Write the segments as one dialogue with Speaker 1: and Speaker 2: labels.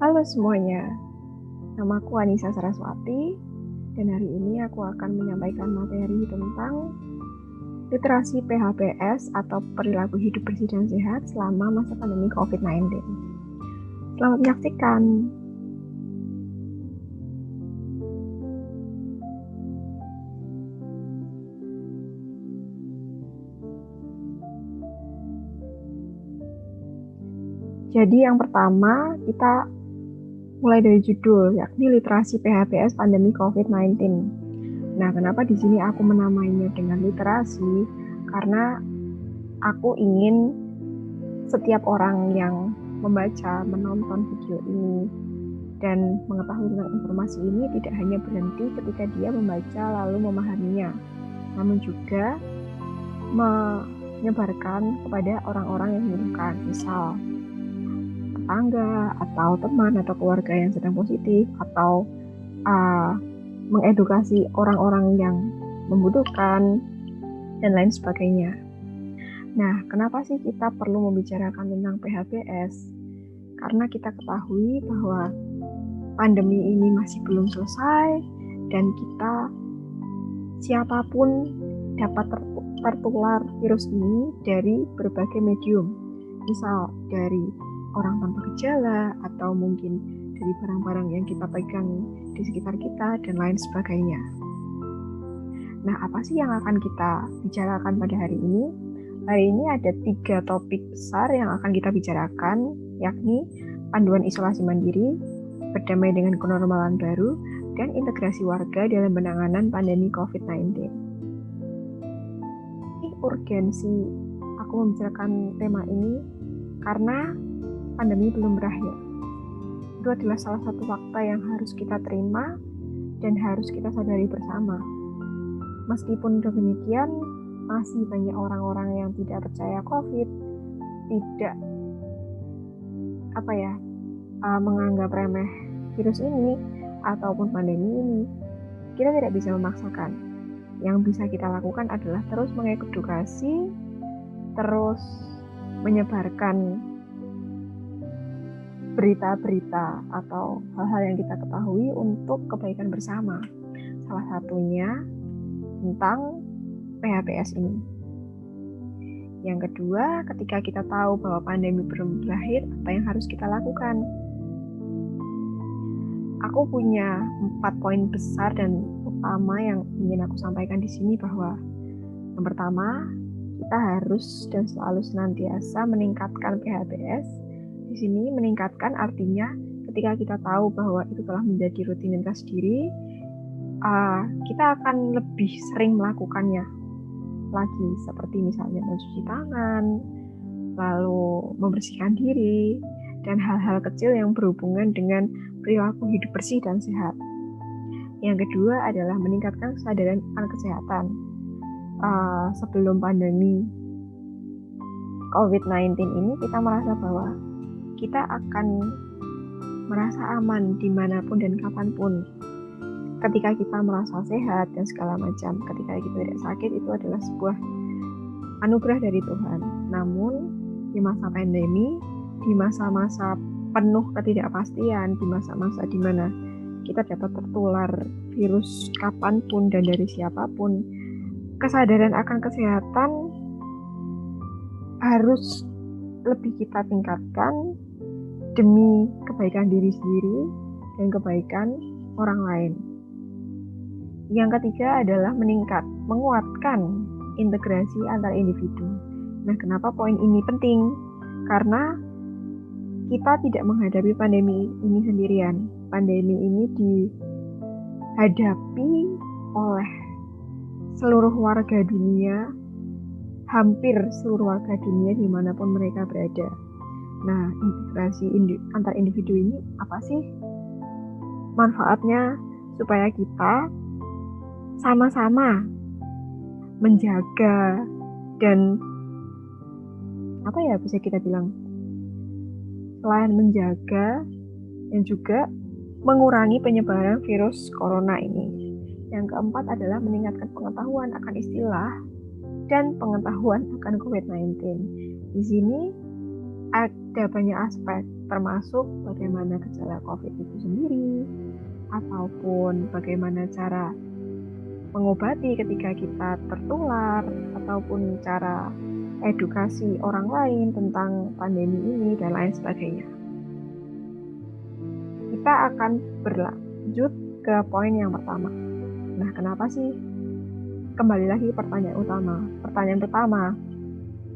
Speaker 1: Halo semuanya, namaku Anissa Saraswati dan hari ini aku akan menyampaikan materi tentang literasi PHBS atau perilaku hidup bersih dan sehat selama masa pandemi COVID-19. Selamat menyaksikan. Jadi yang pertama kita mulai dari judul, yakni literasi PHBS pandemi COVID-19. Nah, kenapa di sini aku menamainya dengan literasi? Karena aku ingin setiap orang yang membaca, menonton video ini, dan mengetahui tentang informasi ini tidak hanya berhenti ketika dia membaca lalu memahaminya, namun juga menyebarkan kepada orang-orang yang membutuhkan, misal tetangga atau teman atau keluarga yang sedang positif, atau mengedukasi orang-orang yang membutuhkan, dan lain sebagainya. Nah, kenapa sih kita perlu membicarakan tentang PHBS? Karena kita ketahui bahwa pandemi ini masih belum selesai dan kita siapapun dapat tertular virus ini dari berbagai medium. Misal dari orang tanpa gejala atau mungkin dari barang-barang yang kita pegang di sekitar kita dan lain sebagainya. Nah, apa sih yang akan kita bicarakan pada hari ini? Hari ini ada 3 topik besar yang akan kita bicarakan, yakni panduan isolasi mandiri, berdamai dengan kenormalan baru, dan integrasi warga dalam penanganan pandemi COVID-19. Urgensi aku membicarakan tema ini karena pandemi belum berakhir. Itu adalah salah satu fakta yang harus kita terima dan harus kita sadari bersama. Meskipun demikian, masih banyak orang-orang yang tidak percaya COVID, tidak menganggap remeh virus ini ataupun pandemi ini. Kita tidak bisa memaksakan. Yang bisa kita lakukan adalah terus mengedukasi, terus menyebarkan berita-berita atau hal-hal yang kita ketahui untuk kebaikan bersama. Salah satunya tentang PHBS ini. Yang kedua, ketika kita tahu bahwa pandemi belum berakhir, apa yang harus kita lakukan? Aku punya 4 poin besar dan utama yang ingin aku sampaikan di sini, bahwa yang pertama, kita harus dan selalu senantiasa meningkatkan PHBS. Di sini meningkatkan artinya ketika kita tahu bahwa itu telah menjadi rutinitas diri, kita akan lebih sering melakukannya lagi, seperti misalnya mencuci tangan, lalu membersihkan diri, dan hal-hal kecil yang berhubungan dengan perilaku hidup bersih dan sehat. Yang kedua adalah meningkatkan kesadaran akan kesehatan. Sebelum pandemi COVID-19 ini, kita merasa bahwa kita akan merasa aman dimanapun dan kapanpun. Ketika kita merasa sehat dan segala macam, ketika kita tidak sakit, itu adalah sebuah anugerah dari Tuhan. Namun, di masa pandemi, di masa-masa penuh ketidakpastian, di masa-masa di mana kita dapat tertular virus kapanpun dan dari siapapun, kesadaran akan kesehatan harus lebih kita tingkatkan demi kebaikan diri sendiri dan kebaikan orang lain. Yang ketiga adalah menguatkan integrasi antar individu. Nah, kenapa poin ini penting? Karena kita tidak menghadapi pandemi ini sendirian. Pandemi ini dihadapi oleh seluruh warga dunia, hampir seluruh warga dunia dimanapun mereka berada. Nah, integrasi antar individu ini apa sih manfaatnya? Supaya kita sama-sama menjaga dan bisa kita bilang, selain menjaga dan juga mengurangi penyebaran virus corona ini. Yang keempat adalah meningkatkan pengetahuan akan istilah dan pengetahuan akan COVID-19. Di sini ada banyak aspek. termasuk bagaimana gejala COVID itu sendiri, ataupun bagaimana cara mengobati ketika kita tertular, ataupun cara edukasi orang lain tentang pandemi ini, dan lain sebagainya. Kita akan berlanjut ke poin yang pertama. Nah, kenapa sih? Kembali lagi pertanyaan utama. Pertanyaan pertama,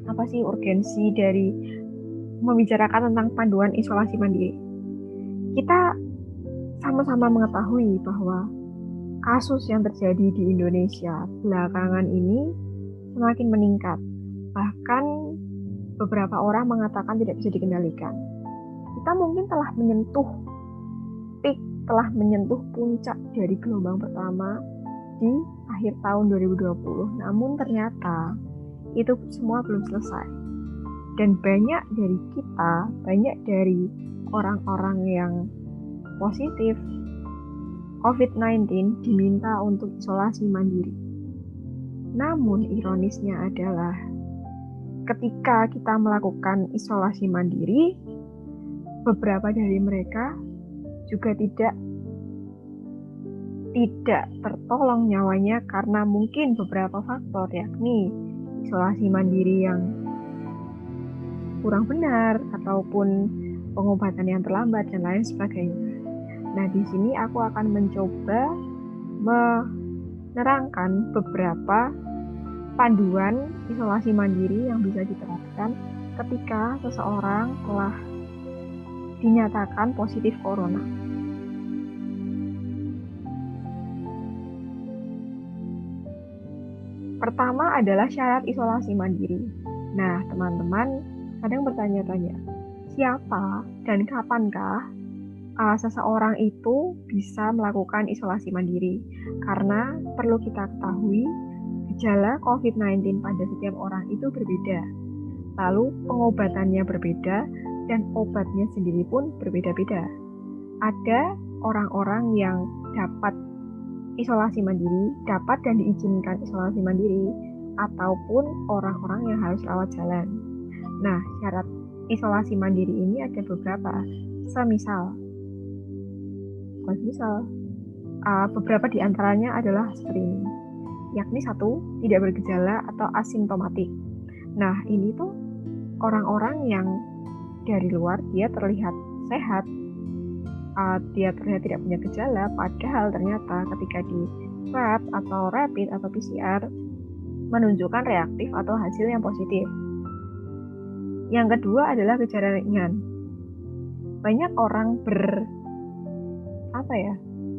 Speaker 1: apa sih urgensi dari membicarakan tentang panduan isolasi mandiri? Kita sama-sama mengetahui bahwa kasus yang terjadi di Indonesia belakangan ini semakin meningkat. Bahkan beberapa orang mengatakan tidak bisa dikendalikan. Kita mungkin telah menyentuh puncak dari gelombang pertama di akhir tahun 2020. Namun ternyata itu semua belum selesai. Dan banyak dari orang-orang yang positif COVID-19 diminta untuk isolasi mandiri. Namun ironisnya adalah ketika kita melakukan isolasi mandiri, beberapa dari mereka juga tidak tertolong nyawanya karena mungkin beberapa faktor, yakni isolasi mandiri yang kurang benar ataupun pengobatan yang terlambat dan lain sebagainya. Nah, di sini aku akan mencoba menerangkan beberapa panduan isolasi mandiri yang bisa diterapkan ketika seseorang telah dinyatakan positif corona. Pertama adalah syarat isolasi mandiri. Nah, teman-teman kadang bertanya-tanya, siapa dan kapankah seseorang itu bisa melakukan isolasi mandiri? Karena perlu kita ketahui, gejala COVID-19 pada setiap orang itu berbeda. Lalu pengobatannya berbeda dan obatnya sendiri pun berbeda-beda. Ada orang-orang yang dapat isolasi mandiri, dapat dan diizinkan isolasi mandiri, ataupun orang-orang yang harus rawat jalan. Nah, syarat isolasi mandiri ini ada beberapa. Beberapa di antaranya adalah seperti ini, yakni 1, tidak bergejala atau asimptomatik. Nah, ini tuh orang-orang yang dari luar dia terlihat sehat, dia terlihat tidak punya gejala, padahal ternyata ketika di swab atau rapid atau PCR menunjukkan reaktif atau hasil yang positif. Yang kedua adalah gejala ringan. Banyak orang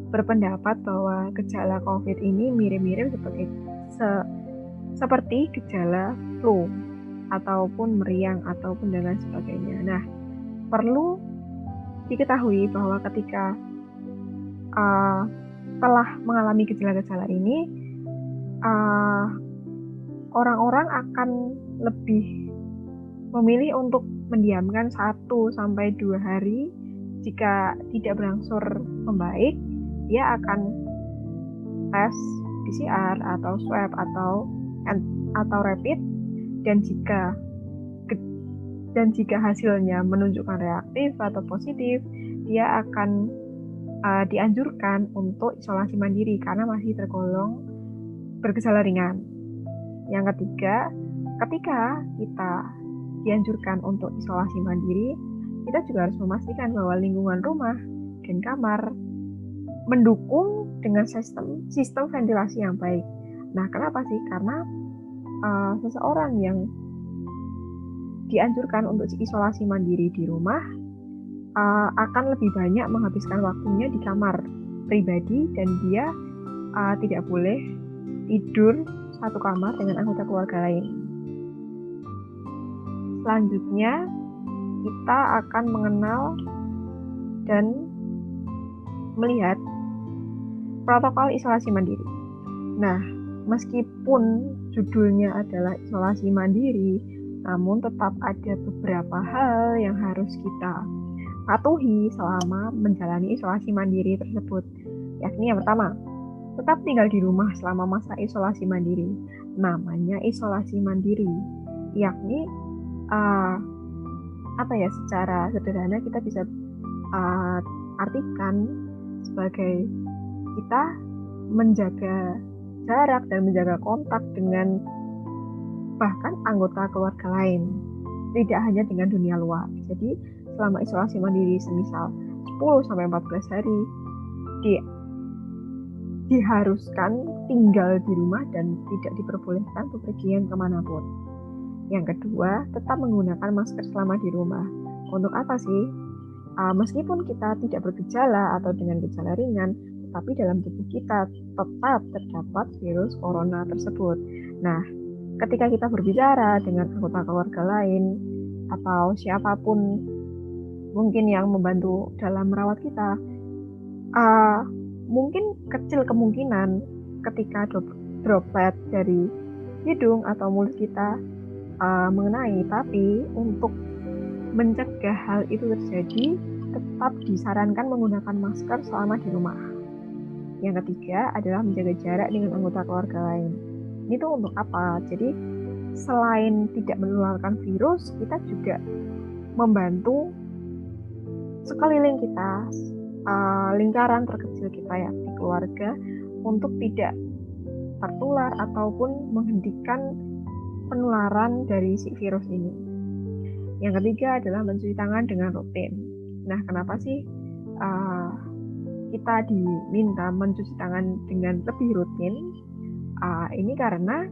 Speaker 1: berpendapat bahwa gejala COVID ini mirip-mirip seperti gejala flu ataupun meriang ataupun dan lain sebagainya. Nah, perlu diketahui bahwa ketika telah mengalami gejala-gejala ini, orang-orang akan lebih memilih untuk mendiamkan 1-2 hari. Jika tidak berangsur membaik, dia akan tes PCR atau swab atau rapid, dan jika hasilnya menunjukkan reaktif atau positif, dia akan dianjurkan untuk isolasi mandiri karena masih tergolong bergejala ringan. Yang ketiga, ketika kita dianjurkan untuk isolasi mandiri, kita juga harus memastikan bahwa lingkungan rumah dan kamar mendukung dengan sistem ventilasi yang baik. Nah, kenapa sih? Karena seseorang yang dianjurkan untuk isolasi mandiri di rumah akan lebih banyak menghabiskan waktunya di kamar pribadi, dan dia tidak boleh tidur satu kamar dengan anggota keluarga lain. Selanjutnya, kita akan mengenal dan melihat protokol isolasi mandiri. Nah, meskipun judulnya adalah isolasi mandiri, namun tetap ada beberapa hal yang harus kita patuhi selama menjalani isolasi mandiri tersebut. Yakni yang pertama, tetap tinggal di rumah selama masa isolasi mandiri. Namanya isolasi mandiri, yakni secara sederhana kita bisa artikan sebagai kita menjaga jarak dan menjaga kontak dengan bahkan anggota keluarga lain, tidak hanya dengan dunia luar. Jadi selama isolasi mandiri semisal 10-14 hari diharuskan tinggal di rumah dan tidak diperbolehkan bepergian kemanapun. Yang kedua, tetap menggunakan masker selama di rumah. Untuk apa sih? Meskipun kita tidak bergejala atau dengan gejala ringan, tetapi dalam tubuh kita tetap terdapat virus corona tersebut. Nah, ketika kita berbicara dengan anggota keluarga lain atau siapapun mungkin yang membantu dalam merawat kita, mungkin kecil kemungkinan ketika droplet dari hidung atau mulut kita mengenai, tapi untuk mencegah hal itu terjadi tetap disarankan menggunakan masker selama di rumah. Yang ketiga adalah menjaga jarak dengan anggota keluarga lain. Ini tuh untuk apa? Jadi selain tidak menularkan virus, kita juga membantu sekeliling kita, lingkaran terkecil kita ya di keluarga untuk tidak tertular ataupun menghentikan penularan dari si virus ini. Yang ketiga adalah mencuci tangan dengan rutin. Nah, kenapa sih kita diminta mencuci tangan dengan lebih rutin? Ini karena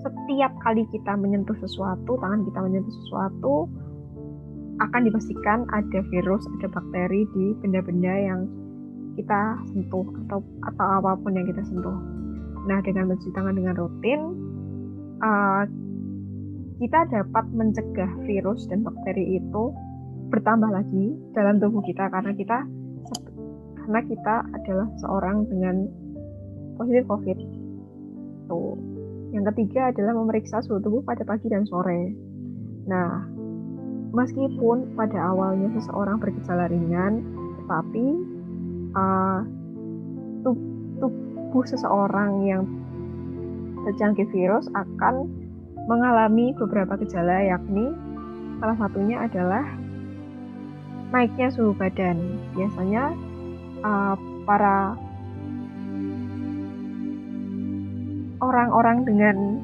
Speaker 1: setiap kali kita menyentuh sesuatu, tangan kita menyentuh sesuatu, akan dipastikan ada virus, ada bakteri di benda-benda yang kita sentuh atau apapun yang kita sentuh. Nah, dengan mencuci tangan dengan rutin, kita dapat mencegah virus dan bakteri itu bertambah lagi dalam tubuh kita karena kita adalah seorang dengan positif COVID. Tuh. Yang ketiga adalah memeriksa suhu tubuh pada pagi dan sore. Nah, meskipun pada awalnya seseorang bergejala ringan, tetapi tubuh seseorang yang terjangkit virus akan mengalami beberapa gejala, yakni salah satunya adalah naiknya suhu badan. Biasanya para orang-orang dengan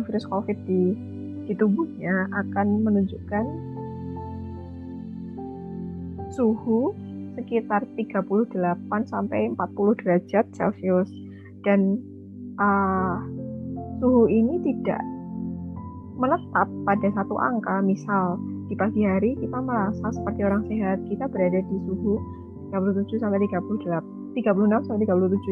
Speaker 1: virus COVID di tubuhnya akan menunjukkan suhu sekitar 38 sampai 40 derajat Celcius, dan suhu ini tidak menetap pada satu angka. Misal di pagi hari kita merasa seperti orang sehat, kita berada di suhu 36 sampai 37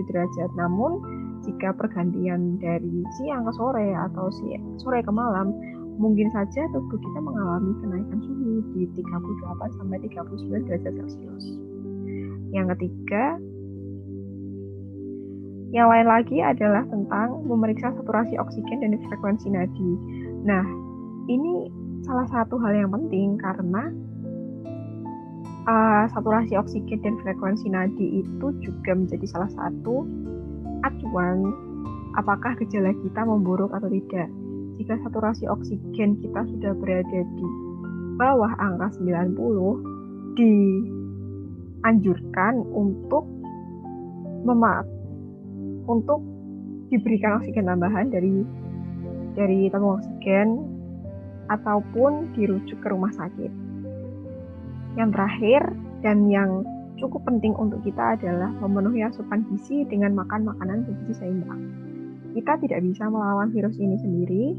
Speaker 1: derajat. Namun jika pergantian dari siang ke sore atau sore ke malam, mungkin saja tubuh kita mengalami kenaikan suhu di 38 sampai 39 derajat Celcius. Yang ketiga, yang lain lagi adalah tentang memeriksa saturasi oksigen dan frekuensi nadi. Nah, ini salah satu hal yang penting karena saturasi oksigen dan frekuensi nadi itu juga menjadi salah satu acuan apakah gejala kita memburuk atau tidak. Jika saturasi oksigen kita sudah berada di bawah angka 90, dianjurkan untuk diberikan oksigen tambahan dari tabung oksigen ataupun dirujuk ke rumah sakit. Yang terakhir dan yang cukup penting untuk kita adalah memenuhi asupan gizi dengan makan makanan bergizi seimbang. Kita tidak bisa melawan virus ini sendiri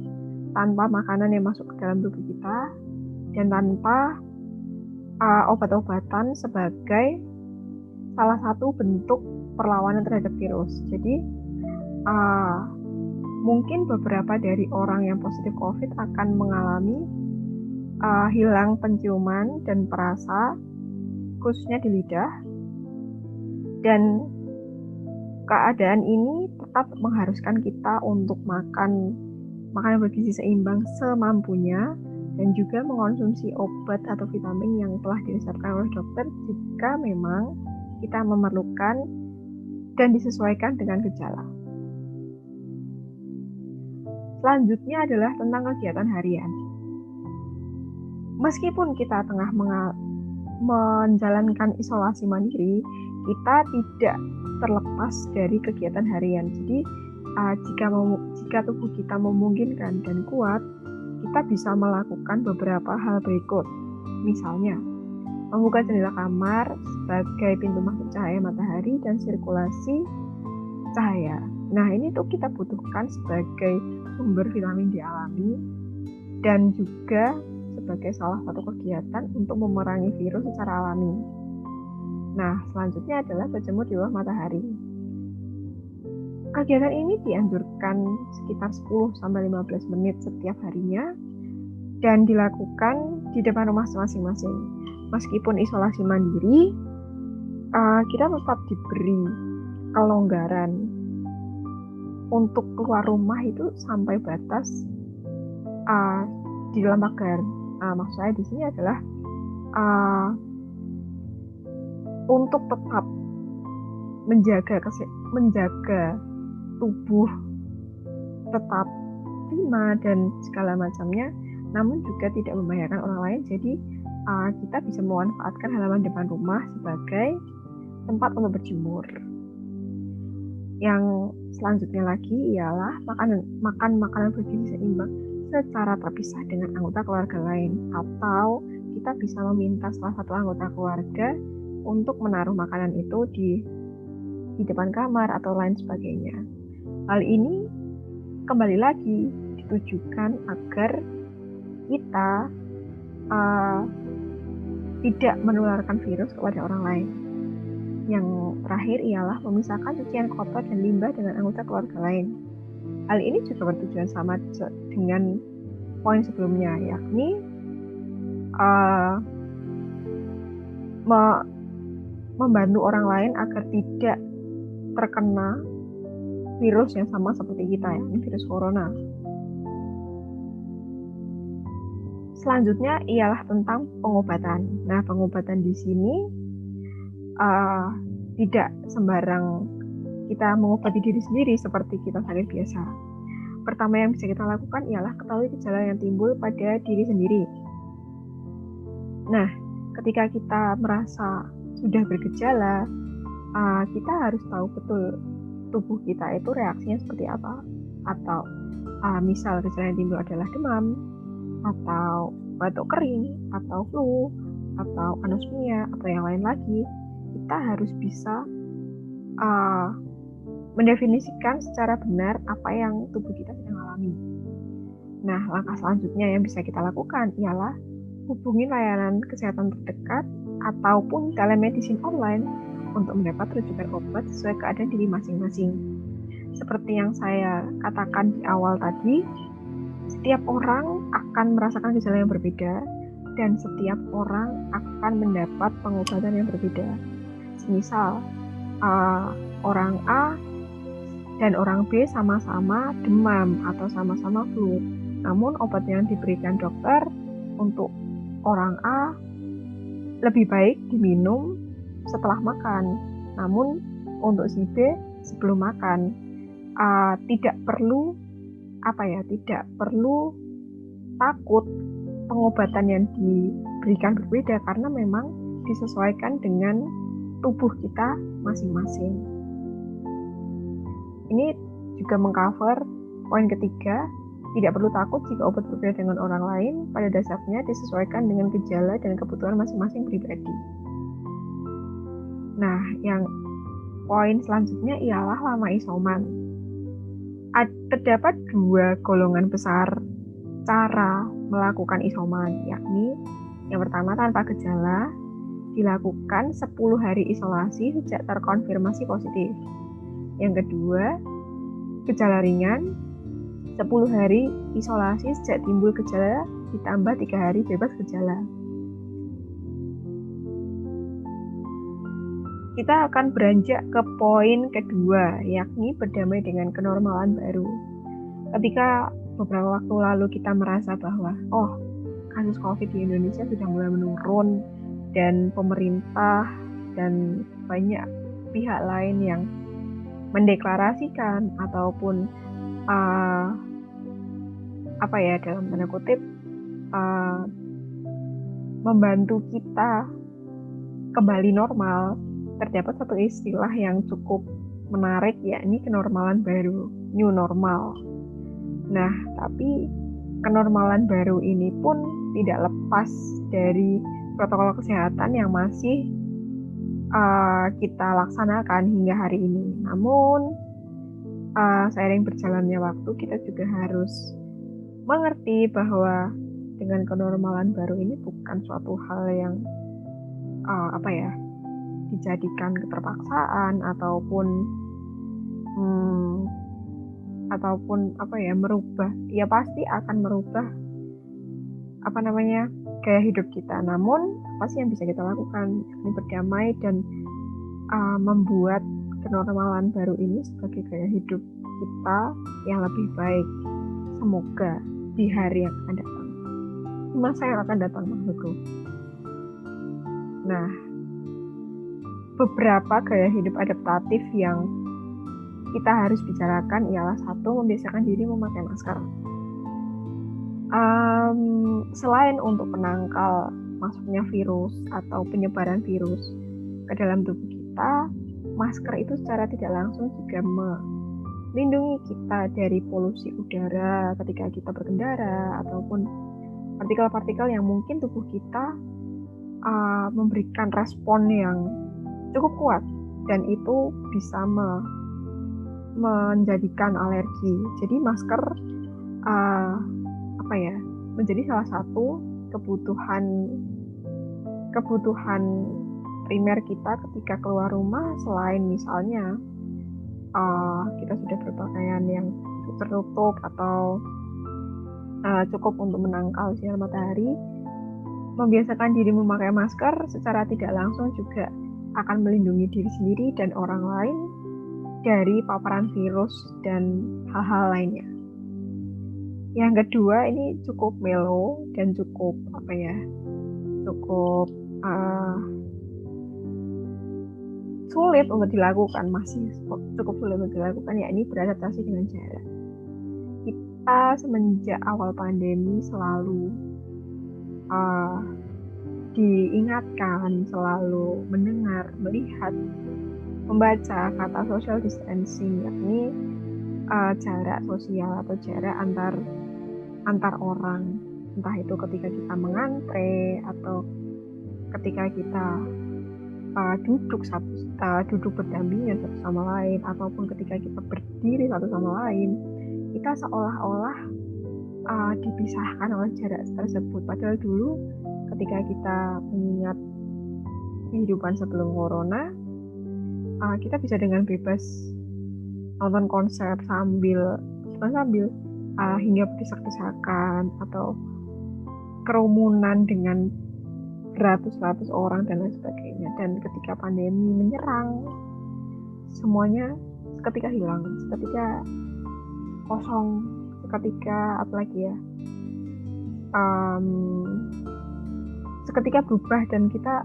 Speaker 1: tanpa makanan yang masuk ke dalam tubuh kita dan tanpa obat-obatan sebagai salah satu bentuk perlawanan terhadap virus. Jadi mungkin beberapa dari orang yang positif COVID akan mengalami hilang penciuman dan perasa, khususnya di lidah, dan keadaan ini tetap mengharuskan kita untuk makan makanan bergizi seimbang semampunya dan juga mengonsumsi obat atau vitamin yang telah diresepkan oleh dokter jika memang kita memerlukan dan disesuaikan dengan gejala. Selanjutnya adalah tentang kegiatan harian. meskipun kita tengah menjalankan isolasi mandiri, kita tidak terlepas dari kegiatan harian. Jadi jika tubuh kita memungkinkan dan kuat, kita bisa melakukan beberapa hal berikut. Misalnya, membuka jendela kamar sebagai pintu masuk cahaya matahari dan sirkulasi cahaya. Nah, ini tuh kita butuhkan sebagai sumber vitamin D alami dan juga sebagai salah satu kegiatan untuk memerangi virus secara alami. Nah, selanjutnya adalah berjemur di bawah matahari. Kegiatan ini dianjurkan sekitar 10-15 menit setiap harinya dan dilakukan di depan rumah masing-masing. Meskipun isolasi mandiri, kita tetap diberi kelonggaran untuk keluar rumah itu sampai batas di dalam pagar. Maksud saya di sini adalah untuk tetap menjaga tubuh tetap prima dan segala macamnya, namun juga tidak membahayakan orang lain. Jadi kita bisa memanfaatkan halaman depan rumah sebagai tempat untuk berjemur. Yang selanjutnya lagi ialah makan makanan bergizi seimbang secara terpisah dengan anggota keluarga lain, atau kita bisa meminta salah satu anggota keluarga untuk menaruh makanan itu di depan kamar atau lain sebagainya. Hal ini kembali lagi ditujukan agar kita tidak menularkan virus kepada orang lain. Yang terakhir ialah memisahkan cucian kotor dan limbah dengan anggota keluarga lain. Hal ini juga bertujuan sama dengan poin sebelumnya, yakni membantu orang lain agar tidak terkena virus yang sama seperti kita, yakni virus corona. Selanjutnya ialah tentang pengobatan. Nah, pengobatan di sini tidak sembarang kita mengobati diri sendiri seperti kita sakit biasa. Pertama yang bisa kita lakukan ialah ketahui gejala yang timbul pada diri sendiri. Nah, ketika kita merasa sudah bergejala, kita harus tahu betul tubuh kita itu reaksinya seperti apa. Atau misal gejala yang timbul adalah demam, atau batuk kering, atau flu, atau anosmia, atau yang lain lagi, kita harus bisa mendefinisikan secara benar apa yang tubuh kita sedang alami. Nah, langkah selanjutnya yang bisa kita lakukan ialah hubungi layanan kesehatan terdekat ataupun telemedicine online untuk mendapat rujukan obat sesuai keadaan diri masing-masing. Seperti yang saya katakan di awal tadi, setiap orang akan merasakan gejala yang berbeda dan setiap orang akan mendapat pengobatan yang berbeda. Misal, orang A dan orang B sama-sama demam atau sama-sama flu. Namun obat yang diberikan dokter untuk orang A lebih baik diminum setelah makan. Namun untuk si B sebelum makan. Tidak perlu takut pengobatan yang diberikan berbeda karena memang disesuaikan dengan tubuh kita masing-masing. Ini juga mengcover poin ketiga, tidak perlu takut jika obat berbeda dengan orang lain, pada dasarnya disesuaikan dengan gejala dan kebutuhan masing-masing pribadi. Nah, yang poin selanjutnya ialah lama isoman. Terdapat dua golongan besar cara melakukan isoman, yakni yang pertama tanpa gejala, dilakukan 10 hari isolasi sejak terkonfirmasi positif. Yang kedua, gejala ringan, 10 hari isolasi sejak timbul gejala ditambah 3 hari bebas gejala. Kita akan beranjak ke poin kedua, yakni berdamai dengan kenormalan baru. Ketika beberapa waktu lalu kita merasa bahwa, kasus COVID di Indonesia sudah mulai menurun, dan pemerintah dan banyak pihak lain yang mendeklarasikan ataupun dalam tanda kutip membantu kita kembali normal, terdapat satu istilah yang cukup menarik, yakni kenormalan baru, new normal. Nah, tapi kenormalan baru ini pun tidak lepas dari protokol kesehatan yang masih kita laksanakan hingga hari ini. Namun, seiring berjalannya waktu, kita juga harus mengerti bahwa dengan kenormalan baru ini bukan suatu hal yang dijadikan keterpaksaan ataupun merubah. Ya pasti akan merubah gaya hidup kita. Namun apa sih yang bisa kita lakukan? Ini berdamai dan membuat kenormalan baru ini sebagai gaya hidup kita yang lebih baik. Semoga di hari yang akan datang, di masa yang akan datang, maksudku. Nah, beberapa gaya hidup adaptatif yang kita harus bicarakan ialah satu, membiasakan diri memakai masker. Selain untuk menangkal masuknya virus atau penyebaran virus ke dalam tubuh kita, masker itu secara tidak langsung juga melindungi kita dari polusi udara ketika kita berkendara ataupun partikel-partikel yang mungkin tubuh kita memberikan respon yang cukup kuat dan itu bisa menjadikan alergi. Jadi masker menjadi salah satu kebutuhan primer kita ketika keluar rumah, selain misalnya kita sudah berpakaian yang tertutup atau cukup untuk menangkal sinar matahari. Membiasakan diri memakai masker secara tidak langsung juga akan melindungi diri sendiri dan orang lain dari paparan virus dan hal-hal lainnya. Yang kedua, ini cukup melo dan cukup sulit untuk dilakukan, masih cukup sulit untuk dilakukan, yakni beradaptasi dengan jarak. Kita semenjak awal pandemi selalu diingatkan, selalu mendengar, melihat, membaca kata social distancing, yakni jarak sosial atau jarak antar orang, entah itu ketika kita mengantre atau ketika kita duduk berdampingan satu sama lain, ataupun ketika kita berdiri satu sama lain, kita seolah-olah dipisahkan oleh jarak tersebut. Padahal dulu ketika kita mengingat kehidupan sebelum corona, kita bisa dengan bebas nonton konser hingga berdesak-desakan atau kerumunan dengan beratus-ratus orang dan lain sebagainya. Dan ketika pandemi menyerang, semuanya seketika hilang, seketika kosong, seketika seketika berubah dan kita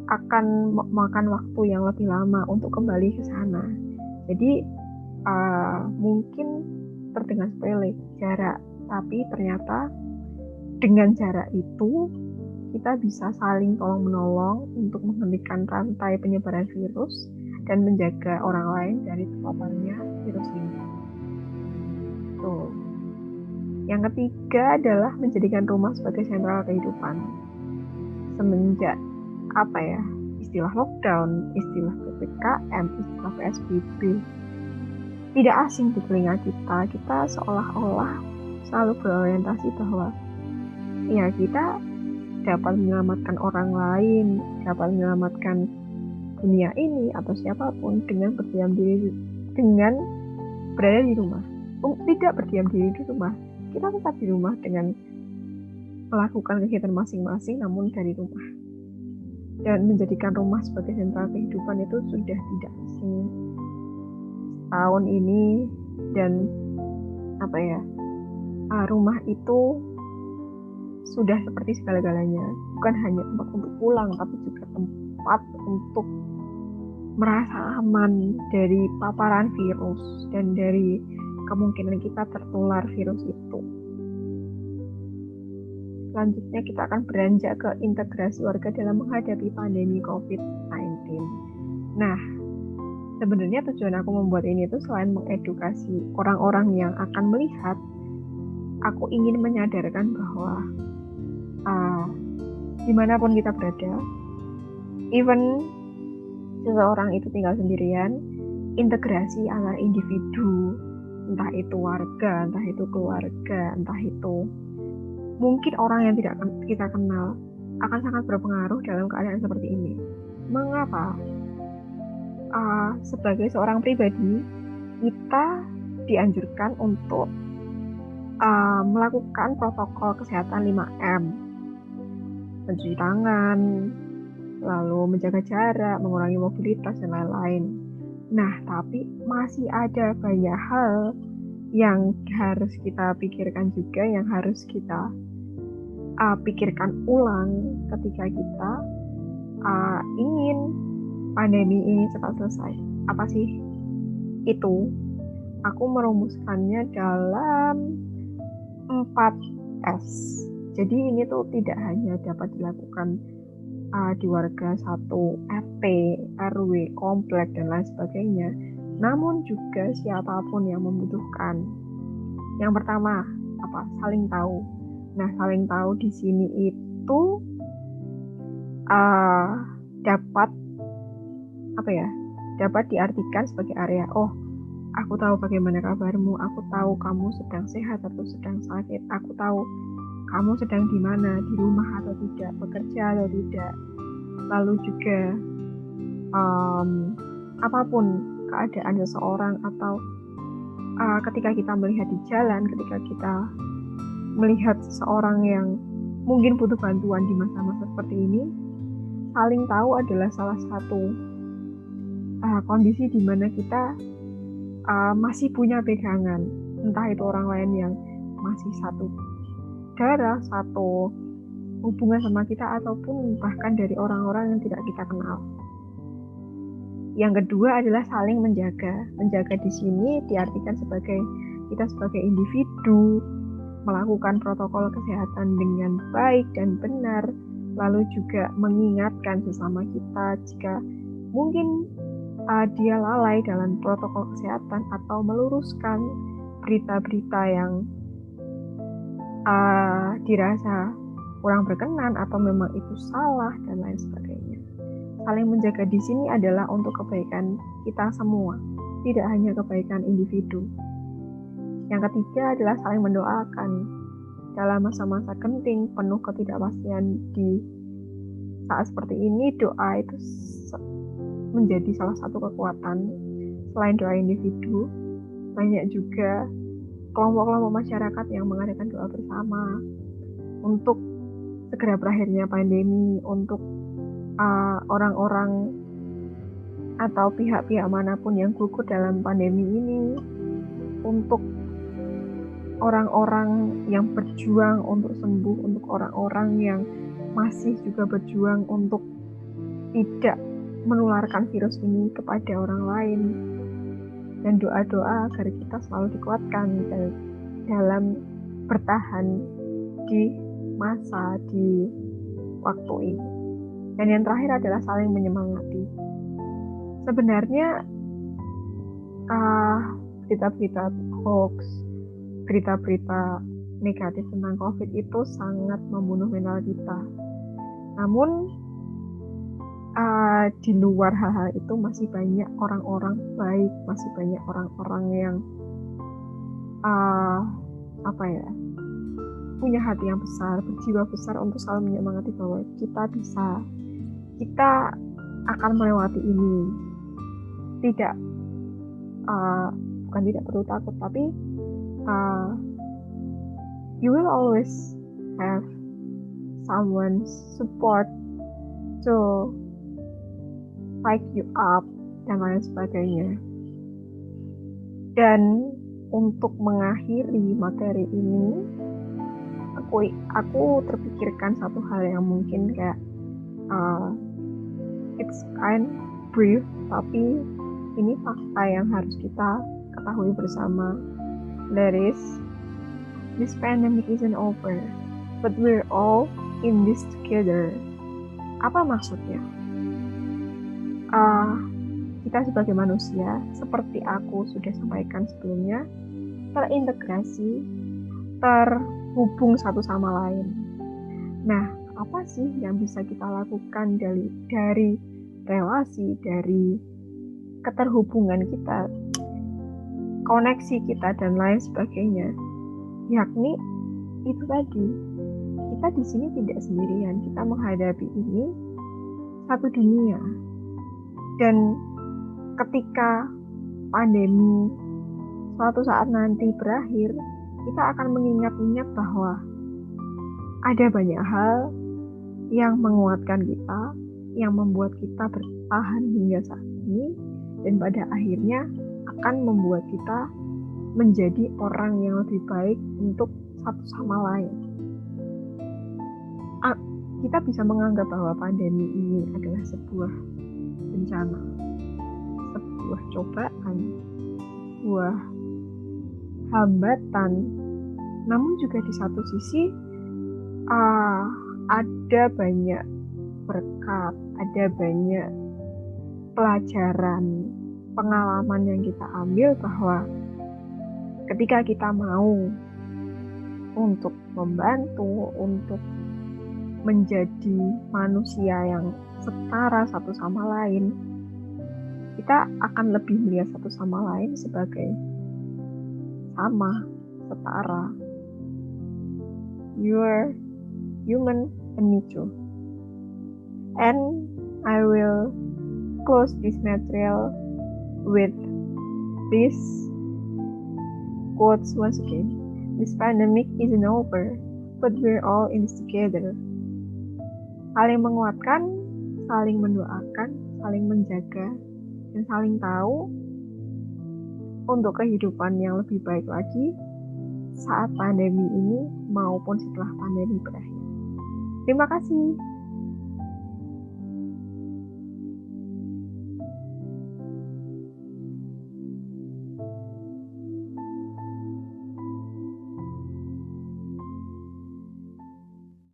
Speaker 1: akan makan waktu yang lebih lama untuk kembali ke sana. Jadi mungkin terdengar sepele jarak, tapi ternyata dengan jarak itu kita bisa saling tolong-menolong untuk menghentikan rantai penyebaran virus dan menjaga orang lain dari terpaparnya virus ini. Tuh. Yang ketiga adalah menjadikan rumah sebagai sentral kehidupan. Semenjak istilah lockdown, istilah PPKM, istilah PSBB tidak asing di telinga kita seolah-olah selalu berorientasi bahwa ya kita dapat menyelamatkan orang lain, dapat menyelamatkan dunia ini atau siapapun dengan berada di rumah. Tidak berdiam diri di rumah, kita tetap di rumah dengan melakukan kegiatan masing-masing namun dari rumah. Dan menjadikan rumah sebagai sentral kehidupan itu sudah tidak asing tahun ini. Dan rumah itu sudah seperti segala-galanya, bukan hanya tempat untuk pulang tapi juga tempat untuk merasa aman dari paparan virus dan dari kemungkinan kita tertular virus itu. selanjutnya kita akan beranjak ke integrasi warga dalam menghadapi pandemi COVID-19. Nah, sebenarnya tujuan aku membuat ini itu selain mengedukasi orang-orang yang akan melihat, aku ingin menyadarkan bahwa dimanapun kita berada, even seseorang itu tinggal sendirian, integrasi antar individu, entah itu warga, entah itu keluarga, entah itu mungkin orang yang tidak kita kenal, akan sangat berpengaruh dalam keadaan seperti ini. Mengapa? Sebagai seorang pribadi, kita dianjurkan untuk melakukan protokol kesehatan 5M. Mencuci tangan, lalu menjaga jarak, mengurangi mobilitas, dan lain-lain. Nah, tapi masih ada banyak hal yang harus kita pikirkan juga, yang harus kita pikirkan ulang ketika kita ingin pandemi ini cepat selesai. Apa sih itu? Aku merumuskannya dalam 4S. Jadi ini tuh tidak hanya dapat dilakukan di warga satu RT, RW, komplek, dan lain sebagainya, namun juga siapapun yang membutuhkan. Yang pertama, saling tahu. Nah, saling tahu di sini itu dapat diartikan sebagai area, aku tahu bagaimana kabarmu, aku tahu kamu sedang sehat atau sedang sakit, aku tahu kamu sedang di mana, di rumah atau tidak, bekerja atau tidak. Lalu juga apapun keadaan seseorang, atau ketika kita melihat di jalan, ketika kita melihat seseorang yang mungkin butuh bantuan di masa-masa seperti ini, saling tahu adalah salah satu kondisi di mana kita masih punya pegangan, entah itu orang lain yang masih satu darah, satu hubungan sama kita, ataupun bahkan dari orang-orang yang tidak kita kenal. Yang kedua adalah saling menjaga. Menjaga di sini diartikan sebagai kita sebagai individu melakukan protokol kesehatan dengan baik dan benar, lalu juga mengingatkan sesama kita jika mungkin dia lalai dalam protokol kesehatan, atau meluruskan berita-berita yang dirasa kurang berkenan atau memang itu salah dan lain sebagainya. Saling menjaga di sini adalah untuk kebaikan kita semua, tidak hanya kebaikan individu. Yang ketiga adalah saling mendoakan. Dalam masa-masa genting penuh ketidakpastian di saat seperti ini, doa itu menjadi salah satu kekuatan. Selain doa individu, banyak juga kelompok-kelompok masyarakat yang mengadakan doa bersama untuk segera berakhirnya pandemi, untuk orang-orang atau pihak-pihak manapun yang gugur dalam pandemi ini, untuk orang-orang yang berjuang untuk sembuh, untuk orang-orang yang masih juga berjuang untuk tidak menularkan virus ini kepada orang lain, dan doa-doa agar kita selalu dikuatkan dalam bertahan di waktu ini. Dan yang terakhir adalah saling menyemangati. Sebenarnya berita-berita hoax, berita-berita negatif tentang COVID itu sangat membunuh mental kita. Namun di luar hal-hal itu masih banyak orang-orang baik, masih banyak orang-orang yang punya hati yang besar, berjiwa besar untuk selalu menyemangati bahwa kita bisa, kita akan melewati ini. Bukan tidak perlu takut, tapi you will always have someone support to pick you up dan lain sebagainya. Dan untuk mengakhiri materi ini, aku terpikirkan satu hal yang mungkin kayak it's kind brief, tapi ini fakta yang harus kita ketahui bersama. That is, this pandemic isn't over. but we're all in this together. Apa maksudnya? Kita sebagai manusia, seperti aku sudah sampaikan sebelumnya, terintegrasi, terhubung satu sama lain. Nah, apa sih yang bisa kita lakukan dari relasi, dari keterhubungan kita, koneksi kita, dan lain sebagainya? Yakni itu tadi, kita di sini tidak sendirian, kita menghadapi ini satu dunia. Dan ketika pandemi suatu saat nanti berakhir, kita akan mengingat-ingat bahwa ada banyak hal yang menguatkan kita, yang membuat kita bertahan hingga saat ini, dan pada akhirnya akan membuat kita menjadi orang yang lebih baik untuk satu sama lain. Kita bisa menganggap bahwa pandemi ini adalah sebuah bencana, sebuah cobaan, sebuah hambatan. Namun juga di satu sisi ada banyak berkat, ada banyak pelajaran, pengalaman yang kita ambil bahwa ketika kita mau untuk membantu, untuk menjadi manusia yang setara satu sama lain, kita akan lebih melihat satu sama lain sebagai sama, setara. You're human and me too. And I will close this material with this quotes once again. This pandemic isn't over, but we're all in this together. Saling menguatkan, saling mendoakan, saling menjaga, dan saling tahu untuk kehidupan yang lebih baik lagi saat pandemi ini maupun setelah pandemi berakhir. Terima kasih.